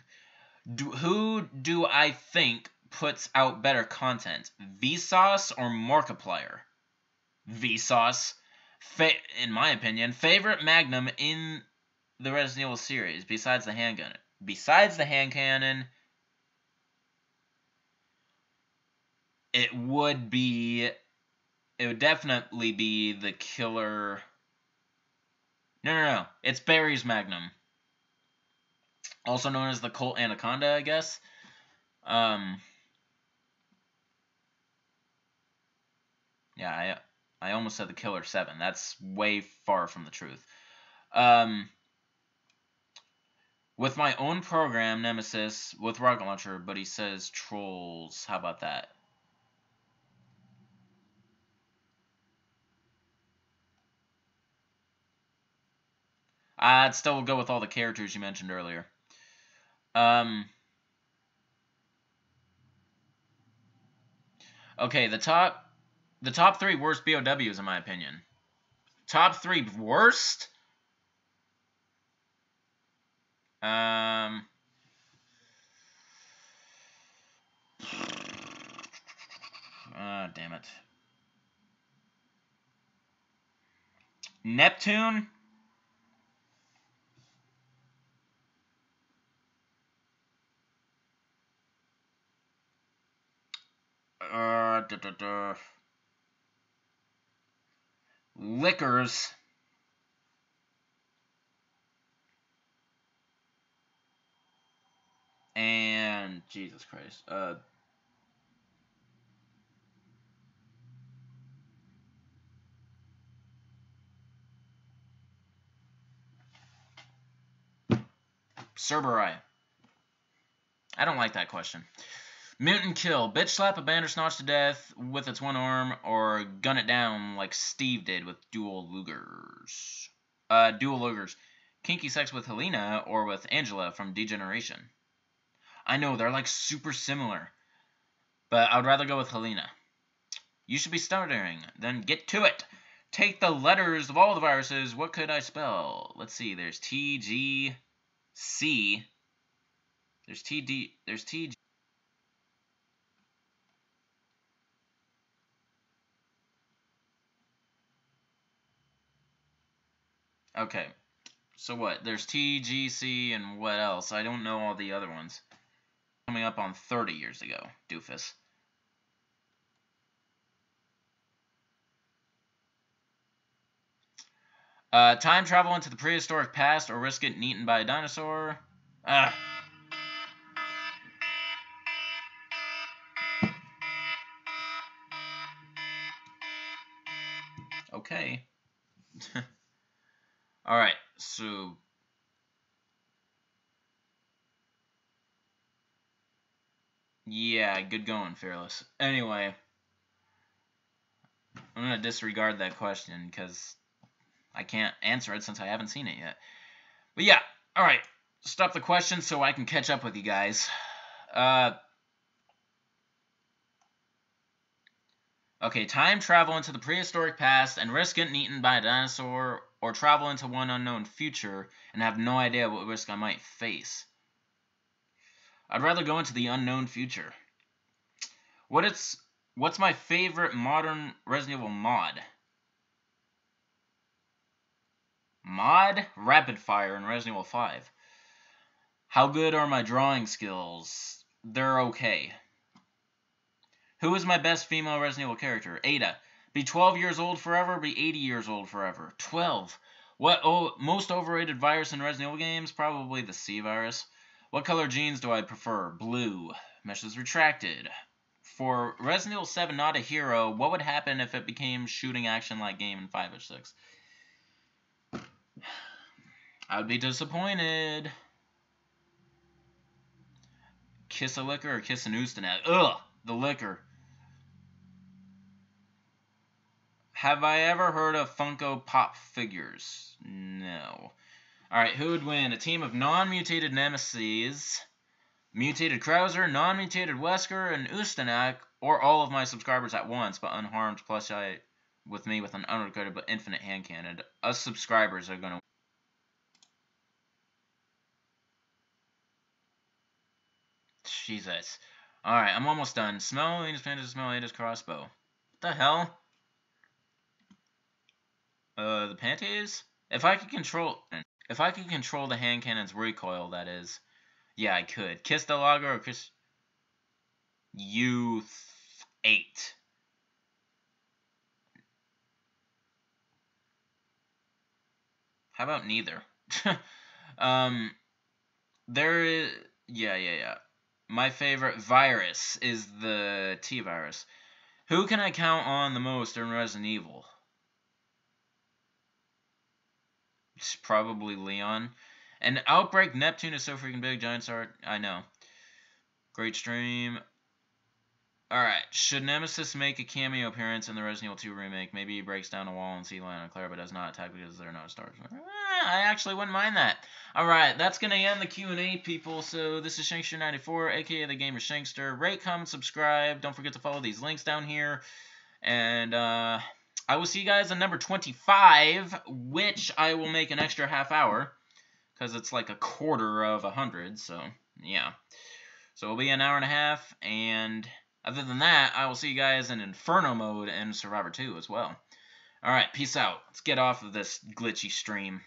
Who do I think puts out better content? Vsauce or Markiplier? Vsauce. In my opinion, favorite Magnum in the Resident Evil series, besides the handgun. Besides the hand cannon, it would definitely be the killer. No. It's Barry's Magnum. Also known as the Colt Anaconda, I guess. Yeah, I almost said the Killer 7. That's way far from the truth. With my own program, Nemesis, with Rocket Launcher, but he says trolls. How about that? I'd still go with all the characters you mentioned earlier. Okay, the top 3 worst BOWs, in my opinion. Top 3 worst? Damn it. Neptune? Liquors. And Jesus Christ. Cerberus. I don't like that question. Mutant kill. Bitch slap a Bandersnatch to death with its one arm, or gun it down like Steve did with dual Lugers. Dual Lugers. Kinky sex with Helena or with Angela from Degeneration. I know, they're like super similar. But I would rather go with Helena. You should be stuttering. Then get to it. Take the letters of all the viruses. What could I spell? Let's see. There's T, G, C. There's T, D. There's T, G. Okay. So what? There's T, G, C, and what else? I don't know all the other ones. Coming up on 30 years ago, doofus. Time travel into the prehistoric past or risk getting eaten by a dinosaur? Okay. Alright, so... Yeah, good going, Fearless. Anyway, I'm going to disregard that question because I can't answer it since I haven't seen it yet. But yeah, alright. Stop the question so I can catch up with you guys. Okay, time travel into the prehistoric past and risk getting eaten by a dinosaur, or travel into one unknown future and have no idea what risk I might face. I'd rather go into the unknown future. What's my favorite modern Resident Evil mod? Rapid Fire in Resident Evil 5. How good are my drawing skills? They're okay. Who is my best female Resident Evil character? Ada. Be 12 years old forever, be 80 years old forever. 12. What most overrated virus in Resident Evil games? Probably the C virus. What color jeans do I prefer? Blue. Meshes retracted. For Resident Evil 7, not a hero, what would happen if it became shooting action like game in 5 or 6? I would be disappointed. Kiss a liquor or kiss an Ustanet? Ugh! The liquor. Have I ever heard of Funko Pop figures? No. Alright, who would win? A team of non-mutated nemesis Mutated Krauser, non-mutated Wesker, and Ustanak, or all of my subscribers at once, but unharmed, plus with me with an unrecorded but infinite hand cannon. Us subscribers are gonna... Jesus. Alright, I'm almost done. Smell Latest Pandas, smell latest crossbow. What the hell? The Panties? If I could control the hand cannon's recoil, that is. Yeah, I could. Kiss the Logger or Kiss... Youth 8. How about neither? There is... Yeah. My favorite virus is the T-Virus. Who can I count on the most in Resident Evil? It's probably Leon. And Outbreak Neptune is so freaking big. Giant Star, I know. Great stream. Alright, should Nemesis make a cameo appearance in the Resident Evil 2 remake? Maybe he breaks down a wall and sees Leon and Claire, but does not attack because they're not stars. I actually wouldn't mind that. Alright, that's going to end the Q&A, people. So this is Shankster94, aka The Gamer Shankster. Rate, comment, subscribe. Don't forget to follow these links down here. And I will see you guys on number 25, which I will make an extra half hour, because it's like a quarter of 100, so yeah. So it'll be an hour and a half, and... other than that, I will see you guys in Inferno mode and Survivor 2 as well. Alright, peace out. Let's get off of this glitchy stream.